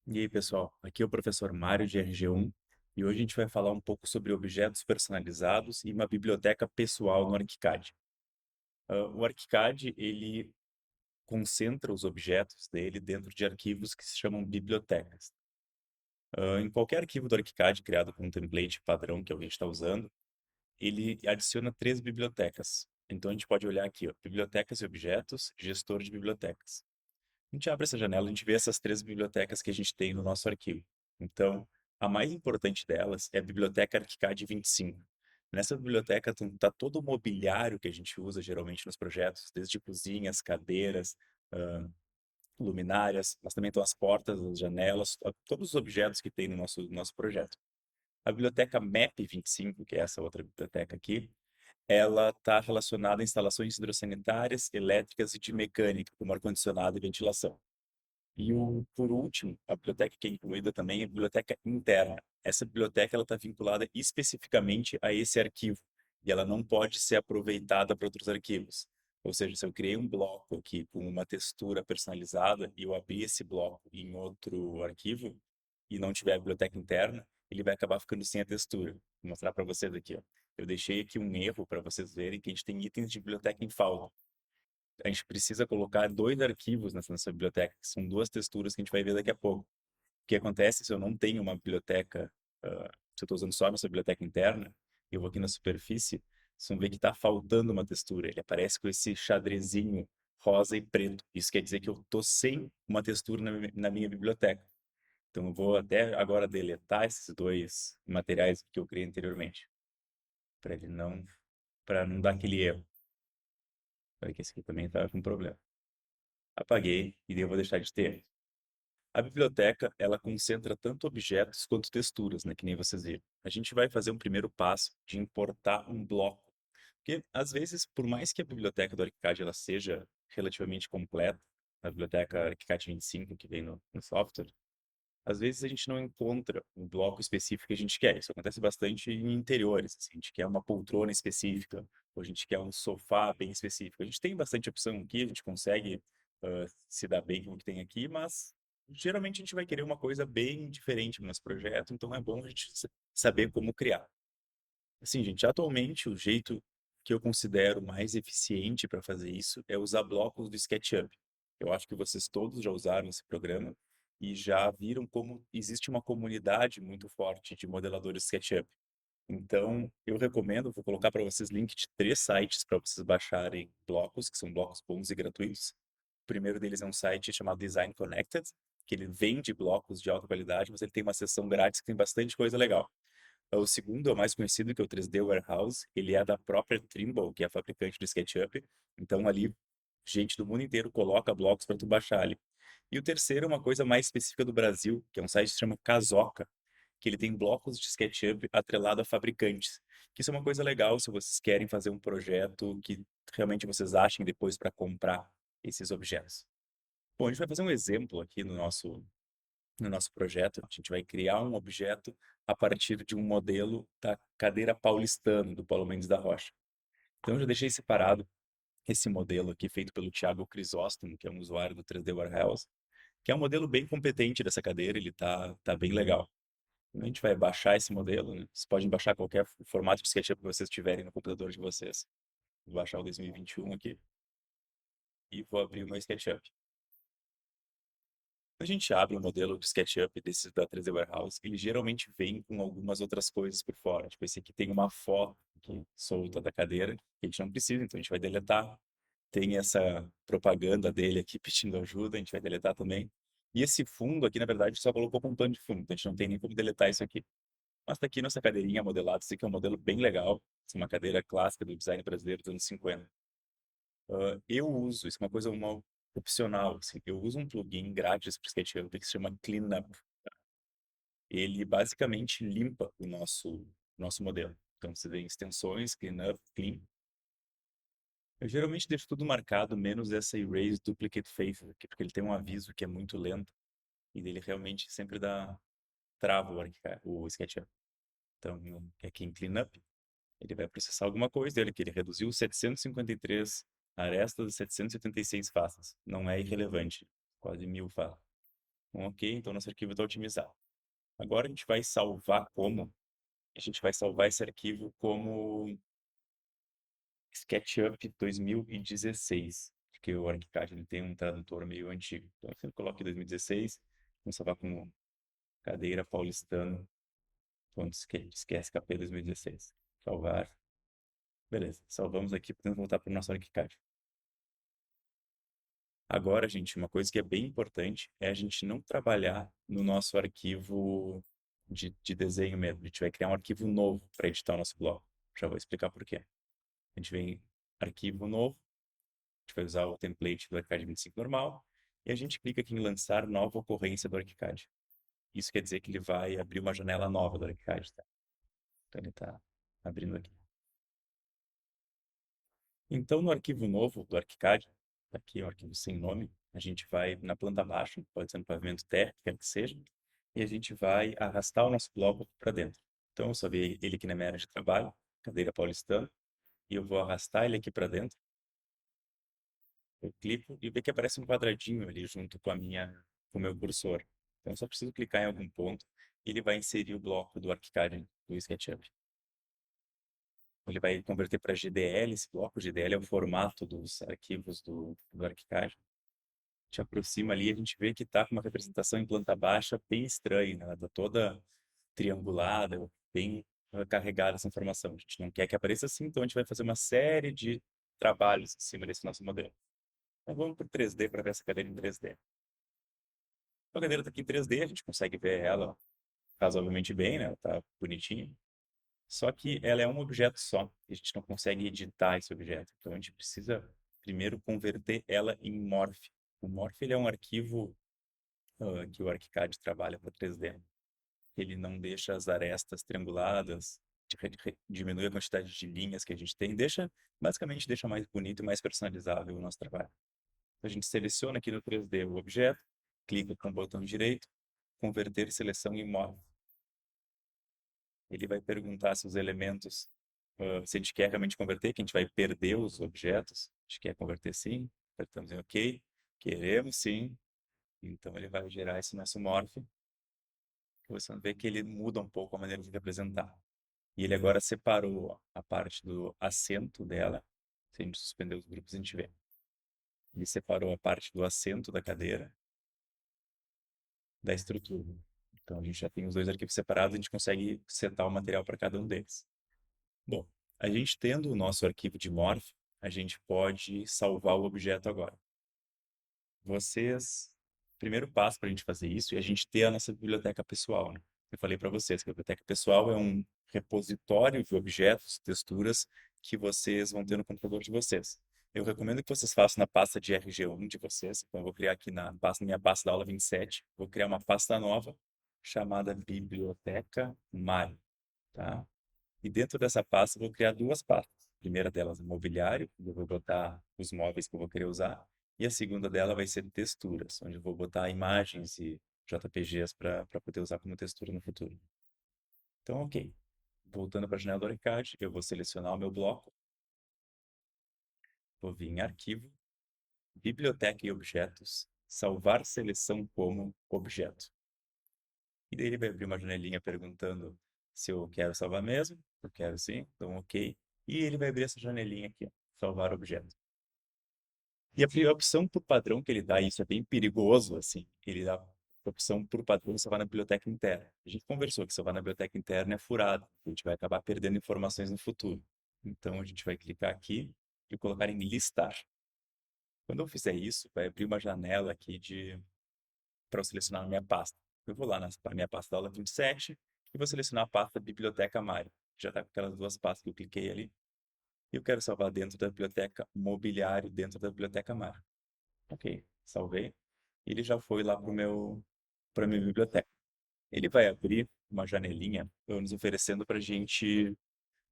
E aí, pessoal, aqui é o professor Mário de RG1 e hoje a gente vai falar um pouco sobre objetos personalizados e uma biblioteca pessoal no ArchiCAD. O ArchiCAD, ele concentra os objetos dele dentro de arquivos que se chamam bibliotecas. Em qualquer arquivo do ArchiCAD criado com um template padrão que alguém está usando, ele adiciona três bibliotecas. Então a gente pode olhar aqui, ó, bibliotecas e objetos, gestor de bibliotecas. A gente abre essa janela, a gente vê essas três bibliotecas que a gente tem no nosso arquivo. Então, a mais importante delas é a biblioteca ArchiCAD 25. Nessa biblioteca está todo o mobiliário que a gente usa geralmente nos projetos, desde cozinhas, cadeiras, ah, luminárias, mas também estão as portas, as janelas, todos os objetos que tem no nosso projeto. A biblioteca MAP 25, que é essa outra biblioteca aqui, ela está relacionada a instalações hidrossanitárias, elétricas e de mecânica, como ar-condicionado e ventilação. Por último, a biblioteca que é incluída também é a biblioteca interna. Essa biblioteca está vinculada especificamente a esse arquivo e ela não pode ser aproveitada para outros arquivos. Ou seja, se eu criei um bloco aqui com uma textura personalizada e eu abrir esse bloco em outro arquivo e não tiver a biblioteca interna, ele vai acabar ficando sem a textura. Vou mostrar para vocês aqui, ó. Eu deixei aqui um erro para vocês verem que a gente tem itens de biblioteca em falta. A gente precisa colocar dois arquivos nessa biblioteca, que são duas texturas que a gente vai ver daqui a pouco. O que acontece se eu não tenho uma biblioteca, se eu estou usando só a nossa biblioteca interna, eu vou aqui na superfície, vocês vão ver que está faltando uma textura. Ele aparece com esse xadrezinho rosa e preto. Isso quer dizer que eu estou sem uma textura na minha biblioteca. Então eu vou até agora deletar esses dois materiais que eu criei anteriormente, para ele não, para não dar aquele erro. Olha que esse aqui também estava com problema. Apaguei e daí eu vou deixar de ter. A biblioteca, ela concentra tanto objetos quanto texturas, né, que nem vocês viram. A gente vai fazer um primeiro passo de importar um bloco, porque às vezes, por mais que a biblioteca do ArchiCAD ela seja relativamente completa, a biblioteca ArchiCAD 25 que vem no software, às vezes a gente não encontra um bloco específico que a gente quer. Isso acontece bastante em interiores, assim, a gente quer uma poltrona específica, ou a gente quer um sofá bem específico. A gente tem bastante opção aqui, a gente consegue se dar bem com o que tem aqui, mas geralmente a gente vai querer uma coisa bem diferente no nosso projeto, então é bom a gente saber como criar. Assim, gente, atualmente o jeito que eu considero mais eficiente para fazer isso é usar blocos do SketchUp. Eu acho que vocês todos já usaram esse programa e já viram como existe uma comunidade muito forte de modeladores SketchUp. Então, eu recomendo, vou colocar para vocês link de três sites para vocês baixarem blocos, que são blocos bons e gratuitos. O primeiro deles é um site chamado Design Connected, que ele vende blocos de alta qualidade, mas ele tem uma seção grátis que tem bastante coisa legal. O segundo é o mais conhecido, que é o 3D Warehouse. Ele é da própria Trimble, que é a fabricante do SketchUp. Então, ali, gente do mundo inteiro coloca blocos para tu baixar ali. E o terceiro é uma coisa mais específica do Brasil, que é um site que se chama Kazoka, que ele tem blocos de SketchUp atrelado a fabricantes. Que isso é uma coisa legal se vocês querem fazer um projeto que realmente vocês achem depois para comprar esses objetos. Bom, a gente vai fazer um exemplo aqui no nosso projeto. A gente vai criar um objeto a partir de um modelo da cadeira paulistana, do Paulo Mendes da Rocha. Então, eu já deixei separado esse modelo aqui, feito pelo Thiago Crisóstomo, que é um usuário do 3D Warehouse, que é um modelo bem competente dessa cadeira, ele tá bem legal. A gente vai baixar esse modelo, né? Vocês podem baixar qualquer formato de SketchUp que vocês tiverem no computador de vocês. Vou baixar o 2021 aqui e vou abrir o meu SketchUp. A gente abre o modelo de SketchUp desses da 3D Warehouse, ele geralmente vem com algumas outras coisas por fora. Tipo, esse aqui tem uma foto aqui solta da cadeira, que a gente não precisa, então a gente vai deletar. Tem essa propaganda dele aqui pedindo ajuda, a gente vai deletar também. E esse fundo aqui, na verdade, só colocou como plano de fundo, então a gente não tem nem como deletar isso aqui. Mas tá aqui nossa cadeirinha modelada, esse aqui é um modelo bem legal. Essa é uma cadeira clássica do design brasileiro dos anos 50. Eu uso, isso é uma coisa opcional, assim, eu uso um plugin grátis para o SketchUp que se chama Cleanup. Ele basicamente limpa o nosso modelo. Então, você tem extensões, Cleanup, Clean. Eu geralmente deixo tudo marcado, menos essa Erase Duplicate Faces aqui, porque ele tem um aviso que é muito lento e ele realmente sempre trava o SketchUp. Então, aqui em Cleanup, ele vai processar alguma coisa dele, que ele reduziu 753 arestas e 786 faces. Não é irrelevante, quase 1000 faces. Ok, então nosso arquivo está otimizado. Agora a gente vai salvar como? A gente vai salvar esse arquivo como SketchUp 2016, porque o ArchiCAD ele tem um tradutor meio antigo. Então, você coloca 2016, vamos salvar como cadeira paulistano, ponto SKP 2016. Salvar. Beleza, salvamos aqui, podemos voltar para o nosso ArchiCAD. Agora, gente, uma coisa que é bem importante é a gente não trabalhar no nosso arquivo de desenho mesmo. A gente vai criar um arquivo novo para editar o nosso bloco. Já vou explicar por quê. A gente vem arquivo novo, a gente vai usar o template do ArchiCAD 25 normal, e a gente clica aqui em lançar nova ocorrência do ArchiCAD. Isso quer dizer que ele vai abrir uma janela nova do ArchiCAD, tá? Então ele está abrindo aqui. Então, no arquivo novo do ArchiCAD, aqui é o arquivo sem nome, a gente vai na planta baixa, pode ser no pavimento térreo, quer que seja, e a gente vai arrastar o nosso bloco para dentro. Então, eu salvei ele aqui na minha área de trabalho, cadeira paulistana, e eu vou arrastar ele aqui para dentro. Eu clico e vê que aparece um quadradinho ali junto com o meu cursor. Então, eu só preciso clicar em algum ponto e ele vai inserir o bloco do ArchiCAD do SketchUp. Ele vai converter para GDL esse bloco. GDL é o formato dos arquivos do ArchiCAD. A gente aproxima ali e a gente vê que está com uma representação em planta baixa bem estranha, né? Ela está toda triangulada, bem carregada essa informação. A gente não quer que apareça assim, então a gente vai fazer uma série de trabalhos em cima desse nosso modelo. Então vamos para o 3D para ver essa cadeira em 3D. A cadeira está aqui em 3D, a gente consegue ver ela razoavelmente bem, né? Ela está bonitinha. Só que ela é um objeto só, e a gente não consegue editar esse objeto. Então a gente precisa primeiro converter ela em Morph. O Morph ele é um arquivo que o ArchiCAD trabalha para 3D. Ele não deixa as arestas trianguladas, diminui a quantidade de linhas que a gente tem, basicamente deixa mais bonito e mais personalizável o nosso trabalho. A gente seleciona aqui no 3D o objeto, clica com o botão direito, converter seleção em Morph. Ele vai perguntar se os elementos, se a gente quer realmente converter, que a gente vai perder os objetos. A gente quer converter sim, apertamos em OK, queremos sim. Então ele vai gerar esse nosso morph. Você vai ver que ele muda um pouco a maneira de representar. E ele agora separou a parte do assento dela. Se a gente suspender os grupos, a gente vê. Ele separou a parte do assento da cadeira da estrutura. Então a gente já tem os dois arquivos separados, a gente consegue setar o material para cada um deles. Bom, a gente tendo o nosso arquivo de Morph, a gente pode salvar o objeto agora. Primeiro passo para a gente fazer isso é a gente ter a nossa biblioteca pessoal, né? Eu falei para vocês que a biblioteca pessoal é um repositório de objetos, texturas que vocês vão ter no computador de vocês. Eu recomendo que vocês façam na pasta de RG1 de vocês. Então, eu vou criar aqui minha pasta da aula 27, vou criar uma pasta nova chamada Biblioteca Mário, tá? E dentro dessa pasta eu vou criar duas pastas. A primeira delas é mobiliário, onde eu vou botar os móveis que eu vou querer usar. E a segunda dela vai ser texturas, onde eu vou botar imagens e JPGs para poder usar como textura no futuro. Então, ok. Voltando para a janela do ArchiCAD, eu vou selecionar o meu bloco. Vou vir em Arquivo, Biblioteca e Objetos, Salvar seleção como objeto. E daí ele vai abrir uma janelinha perguntando se eu quero salvar mesmo. Eu quero sim, então ok. E ele vai abrir essa janelinha aqui, ó, salvar objeto. E a opção por padrão que ele dá, e isso é bem perigoso, assim, ele dá a opção por padrão salvar na biblioteca interna. A gente conversou que salvar na biblioteca interna é furado, a gente vai acabar perdendo informações no futuro. Então a gente vai clicar aqui e colocar em listar. Quando eu fizer isso, vai abrir uma janela aqui para eu selecionar a minha pasta. Eu vou lá na minha pasta da aula 27 e vou selecionar a pasta Biblioteca Mário. Já está com aquelas duas pastas que eu cliquei ali. E eu quero salvar dentro da biblioteca Mobiliário, dentro da biblioteca Mário. Ok, salvei. Ele já foi lá para minha biblioteca. Ele vai abrir uma janelinha nos oferecendo para a gente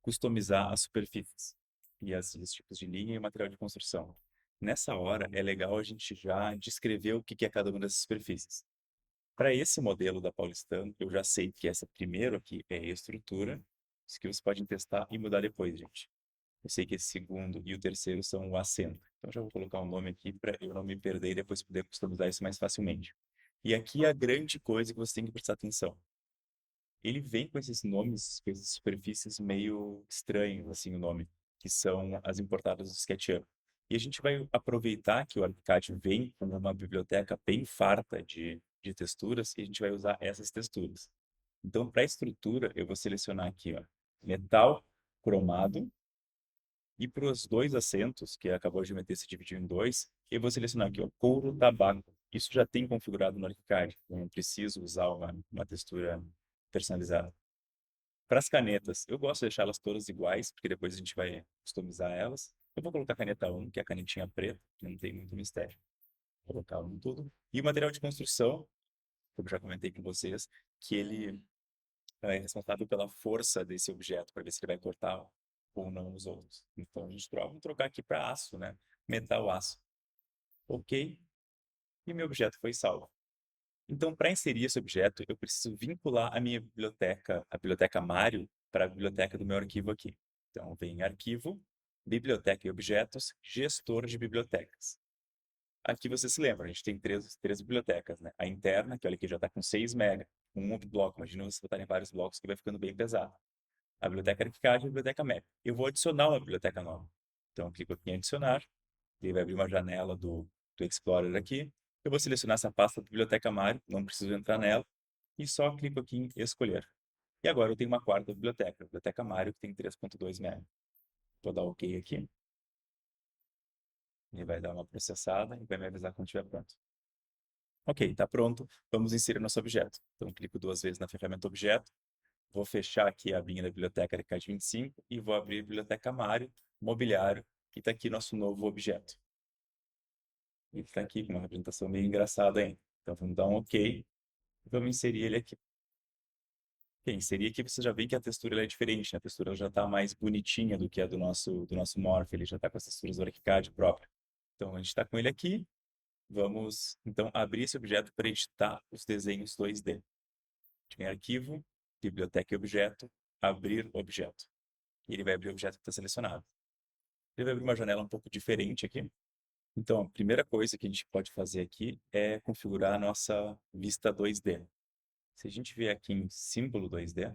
customizar as superfícies e os tipos de linha e material de construção. Nessa hora, é legal a gente já descrever o que é cada uma dessas superfícies. Para esse modelo da Paulistano, eu já sei que essa primeiro aqui é a estrutura, isso que vocês podem testar e mudar depois, gente. Eu sei que esse segundo e o terceiro são o assento. Então, já vou colocar um nome aqui para eu não me perder e depois poder customizar isso mais facilmente. E aqui é a grande coisa que você tem que prestar atenção. Ele vem com esses nomes, com essas superfícies meio estranhos, assim, o nome, que são as importadas do SketchUp. E a gente vai aproveitar que o ArchiCAD vem com uma biblioteca bem farta de texturas e a gente vai usar essas texturas. Então, para a estrutura, eu vou selecionar aqui, ó, metal cromado, e para os dois assentos, que acabou de meter se dividiu em dois, eu vou selecionar aqui, ó, couro tabaco. Isso já tem configurado no ArchiCAD, não preciso usar uma textura personalizada. Para as canetas, eu gosto de deixá-las todas iguais, porque depois a gente vai customizar elas. Eu vou colocar a caneta 1, que é a canetinha preta, que não tem muito mistério. Vou colocar um tudo. E o material de construção, como eu já comentei com vocês, que ele é responsável pela força desse objeto, para ver se ele vai cortar ou não os outros. Então a gente troca, vamos trocar aqui para aço, né? Metal aço. Ok. E meu objeto foi salvo. Então, para inserir esse objeto, eu preciso vincular a minha biblioteca, a biblioteca Mario, para a biblioteca do meu arquivo aqui. Então, vem em Arquivo, Biblioteca e Objetos, Gestor de Bibliotecas. Aqui você se lembra, a gente tem três bibliotecas, né? A interna, que olha aqui já está com 6 MB, um bloco. Imagina você botar em vários blocos que vai ficando bem pesado. A biblioteca ArchiCAD e a biblioteca Map. Eu vou adicionar uma biblioteca nova. Então, eu clico aqui em Adicionar, ele vai abrir uma janela do Explorer aqui. Eu vou selecionar essa pasta da Biblioteca Mario, não preciso entrar nela, e só clico aqui em Escolher. E agora eu tenho uma quarta biblioteca, a Biblioteca Mario, que tem 3.2 MB. Vou dar OK aqui. Ele vai dar uma processada e vai me avisar quando estiver pronto. Ok, está pronto. Vamos inserir nosso objeto. Então, clico duas vezes na ferramenta Objeto. Vou fechar aqui a minha da biblioteca ArchiCAD 25 e vou abrir a Biblioteca Mario, Mobiliário, e está aqui nosso novo objeto. Ele está aqui com uma representação meio engraçada ainda. Então, vamos dar um OK e vamos inserir ele aqui. Ok, inserir aqui você já vê que a textura ela é diferente, né? A textura ela já está mais bonitinha do que a do nosso Morph, ele já está com as texturas do ArchiCAD próprio. Então, a gente está com ele aqui. Vamos, então, abrir esse objeto para editar os desenhos 2D. Em Arquivo, Biblioteca e Objeto, Abrir Objeto. E ele vai abrir o objeto que está selecionado. Ele vai abrir uma janela um pouco diferente aqui. Então, a primeira coisa que a gente pode fazer aqui é configurar a nossa vista 2D. Se a gente vier aqui em símbolo 2D, a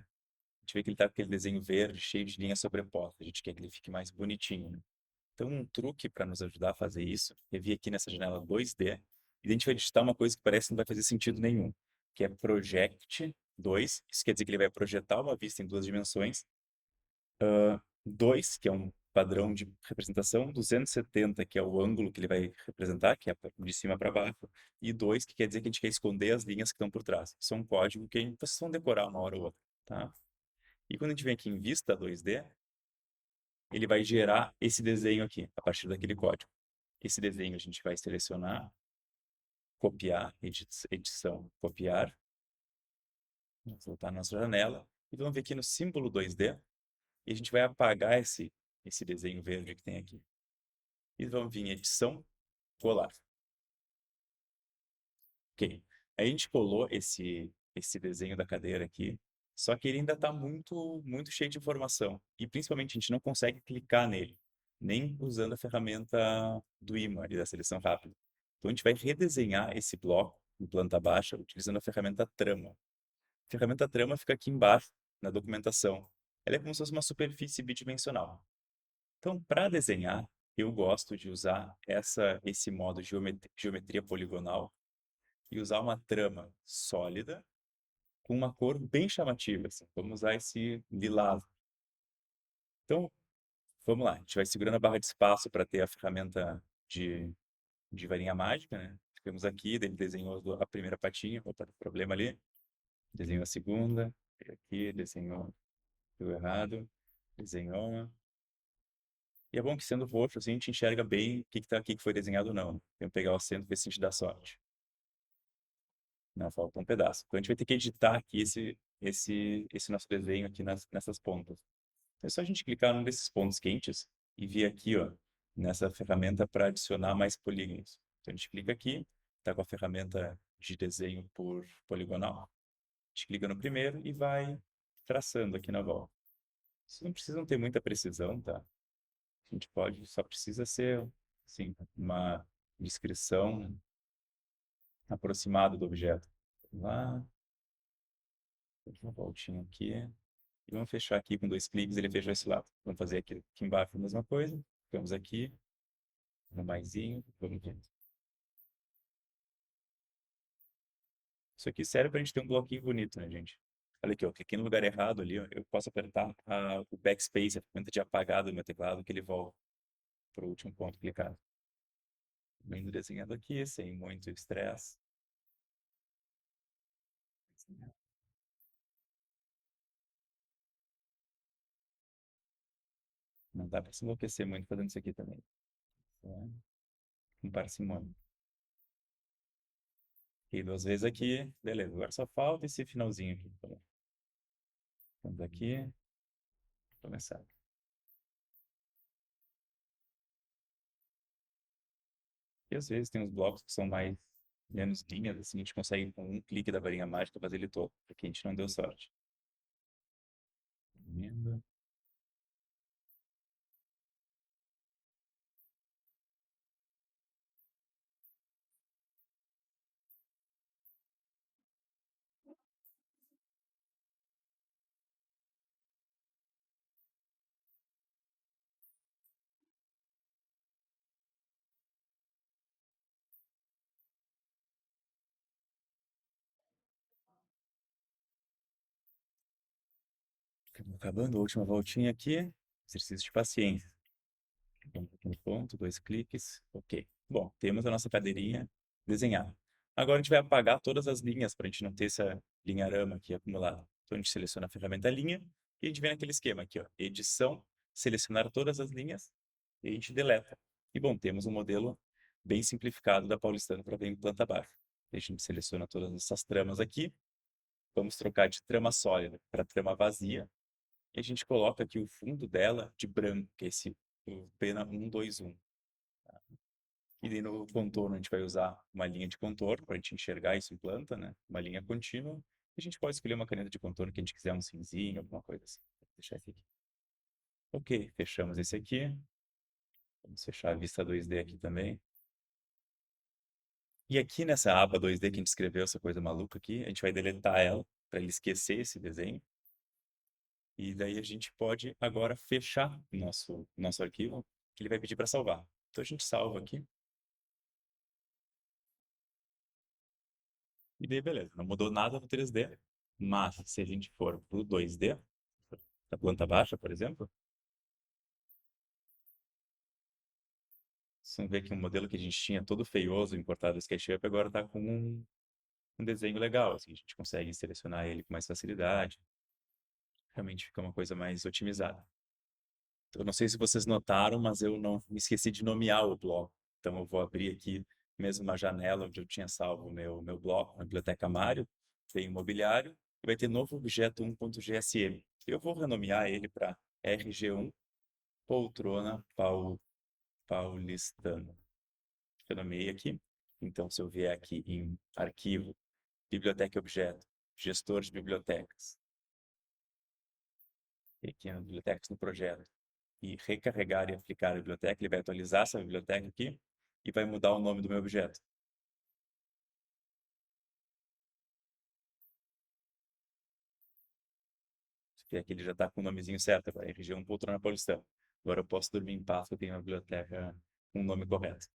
gente vê que ele está com aquele desenho verde, cheio de linhas sobrepostas. A gente quer que ele fique mais bonitinho, né? Então, um truque para nos ajudar a fazer isso é vir aqui nessa janela 2D e a gente vai digitar uma coisa que parece que não vai fazer sentido nenhum, que é Project 2. Isso quer dizer que ele vai projetar uma vista em duas dimensões. 2, que é um padrão de representação, 270, que é o ângulo que ele vai representar, que é de cima para baixo, e 2, que quer dizer que a gente quer esconder as linhas que estão por trás. Isso é um código que vocês vão decorar uma hora ou outra, tá? E quando a gente vem aqui em Vista 2D, ele vai gerar esse desenho aqui, a partir daquele código. Esse desenho a gente vai selecionar, copiar, edição, copiar, vamos voltar na nossa janela, e vamos ver aqui no símbolo 2D, e a gente vai apagar esse desenho verde que tem aqui. E vamos vir em edição, colar. Ok. Aí a gente colou esse desenho da cadeira aqui, só que ele ainda está muito, muito cheio de informação. E principalmente a gente não consegue clicar nele, nem usando a ferramenta do ímã, ali, da seleção rápida. Então a gente vai redesenhar esse bloco em planta baixa utilizando a ferramenta trama. A ferramenta trama fica aqui embaixo, na documentação. Ela é como se fosse uma superfície bidimensional. Então, para desenhar, eu gosto de usar esse modo geometria poligonal e usar uma trama sólida com uma cor bem chamativa, assim. Vamos usar esse lilás. Então, vamos lá. A gente vai segurando a barra de espaço para ter a ferramenta de varinha mágica, né? Ficamos aqui, daí ele desenhou a primeira patinha, opa, tem problema ali. Desenhou a segunda, veio aqui, desenhou, deu errado, desenhou. E é bom que sendo roxo, assim, a gente enxerga bem o que que tá aqui que foi desenhado ou não. Vamos pegar o acento e ver se a gente dá sorte. Não, falta um pedaço. Então a gente vai ter que editar aqui esse nosso desenho aqui nessas pontas. É só a gente clicar num desses pontos quentes e vir aqui, ó, nessa ferramenta para adicionar mais polígonos. Então a gente clica aqui, está com a ferramenta de desenho por poligonal. A gente clica no primeiro e vai traçando aqui na volta. Vocês não precisam ter muita precisão, tá? A gente só precisa ser, assim, uma descrição aproximado do objeto. Vamos lá, uma voltinha aqui. E vamos fechar aqui com dois cliques, ele fechou esse lado. Vamos fazer aqui embaixo a mesma coisa. Ficamos aqui, no maisinho, vamos ver. Isso aqui serve para a gente ter um bloquinho bonito, né, gente? Olha aqui, ó, cliquei no lugar errado ali, ó, eu posso apertar o backspace, a ferramenta de apagar do meu teclado, que ele volta para o último ponto clicado. Indo desenhando aqui, sem muito estresse. Não dá para se enlouquecer muito fazendo isso aqui também. Então, com parcimônia. E duas vezes aqui, beleza. Agora só falta esse finalzinho aqui. Então, vamos aqui, começar. E às vezes tem uns blocos que são mais menos linhas, assim, a gente consegue com um clique da varinha mágica fazer ele todo, porque a gente não deu sorte. Emenda. Estamos acabando a última voltinha aqui. Exercício de paciência. Vamos aqui no ponto, dois cliques. Ok. Bom, temos a nossa cadeirinha desenhada. Agora a gente vai apagar todas as linhas para a gente não ter essa linharama aqui acumulada. Então a gente seleciona a ferramenta linha e a gente vem naquele esquema aqui, ó, edição, selecionar todas as linhas e a gente deleta. E bom, temos um modelo bem simplificado da Paulistana para ver em planta baixa. A gente seleciona todas essas tramas aqui. Vamos trocar de trama sólida para trama vazia. E a gente coloca aqui o fundo dela de branco, que é esse o pena 121. E daí no contorno a gente vai usar uma linha de contorno para a gente enxergar isso em planta, né? Uma linha contínua. E a gente pode escolher uma caneta de contorno que a gente quiser, um cinzinho, alguma coisa assim. Vou deixar esse aqui. Ok, fechamos esse aqui. Vamos fechar a vista 2D aqui também. E aqui nessa aba 2D que a gente escreveu, essa coisa maluca aqui, a gente vai deletar ela para ele esquecer esse desenho. E daí a gente pode agora fechar o nosso arquivo, que ele vai pedir para salvar. Então a gente salva aqui. E daí, beleza, não mudou nada no 3D, mas se a gente for para o 2D, da planta baixa, por exemplo, vocês vão ver que um modelo que a gente tinha todo feioso, importado do SketchUp, agora está com um desenho legal, assim, a gente consegue selecionar ele com mais facilidade, realmente fica uma coisa mais otimizada. Eu não sei se vocês notaram, mas eu não me esqueci de nomear o bloco, então eu vou abrir aqui mesmo uma janela onde eu tinha salvo o meu bloco, na biblioteca Mário, tem imobiliário, e vai ter novo objeto 1.gsm. Eu vou renomear ele para RG1 Poltrona Paulistana. Eu nomeei aqui. Então, se eu vier aqui em Arquivo, Biblioteca e Objeto, Gestor de Bibliotecas, e aqui na Bibliotecas no Projeto, e recarregar e aplicar a biblioteca, ele vai atualizar essa biblioteca aqui e vai mudar o nome do meu objeto. E aqui ele já está com o nomezinho certo agora, RG1 Poltrona Paulistana. Agora eu posso dormir em paz, porque eu tenho uma biblioteca com o nome correto.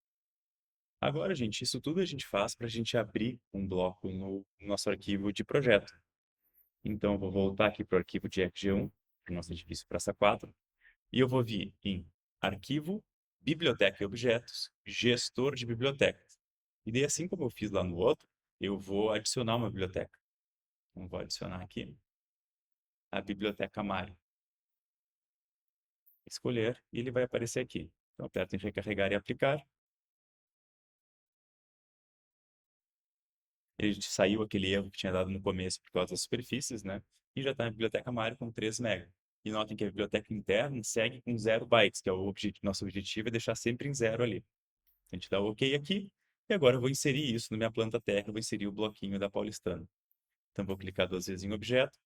Agora, gente, isso tudo a gente faz para a gente abrir um bloco no nosso arquivo de projeto. Então, eu vou voltar aqui para o arquivo de FG1, para o nosso edifício Praça 4, e eu vou vir em Arquivo, Biblioteca e Objetos, Gestor de Bibliotecas. E daí, assim como eu fiz lá no outro, eu vou adicionar uma biblioteca. Então, vou adicionar aqui a Biblioteca Mário. Escolher, e ele vai aparecer aqui. Então, aperto em Recarregar e Aplicar. Ele saiu aquele erro que tinha dado no começo por causa das superfícies, né? E já está na biblioteca Mário com 3 MB. E notem que a biblioteca interna segue com 0 bytes, que é o nosso objetivo é deixar sempre em 0 ali. A gente dá o OK aqui, e agora eu vou inserir isso na minha planta técnica, vou inserir o bloquinho da Paulistana. Então, vou clicar duas vezes em Objeto,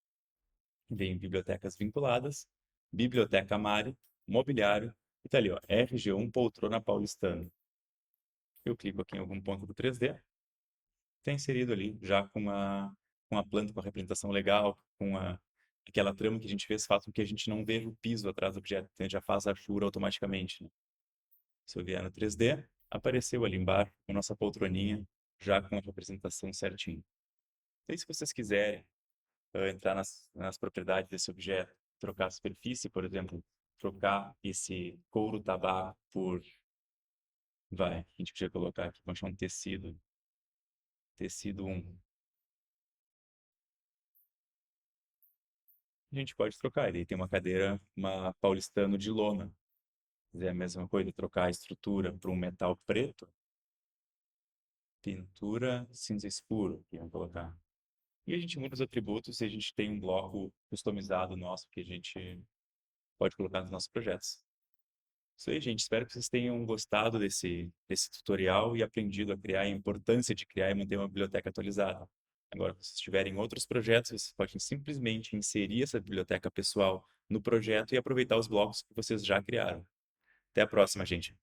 vem em Bibliotecas Vinculadas, Biblioteca Mário, Mobiliário, e está ali, ó, RG1 Poltrona Paulistana. Eu clico aqui em algum ponto do 3D, tá inserido ali, já com a planta, com a representação legal, aquela trama que a gente fez, faz com que a gente não veja o piso atrás do objeto, então a gente já faz a jura automaticamente, né? Se eu vier no 3D, apareceu ali embaixo a nossa poltroninha, já com a representação certinho. Então, se vocês quiserem entrar nas propriedades desse objeto, trocar a superfície, por exemplo, trocar esse couro tabaco por, a gente podia colocar aqui, vamos chamar um tecido 1. A gente pode trocar, ele tem uma cadeira, uma paulistano de lona. Se quiser a mesma coisa, trocar a estrutura para um metal preto, pintura cinza escuro, que vamos colocar. E a gente muda os atributos e a gente tem um bloco customizado nosso que a gente pode colocar nos nossos projetos. Isso aí, gente. Espero que vocês tenham gostado desse tutorial e aprendido a criar, a importância de criar e manter uma biblioteca atualizada. Agora, se vocês tiverem outros projetos, vocês podem simplesmente inserir essa biblioteca pessoal no projeto e aproveitar os blocos que vocês já criaram. Até a próxima, gente.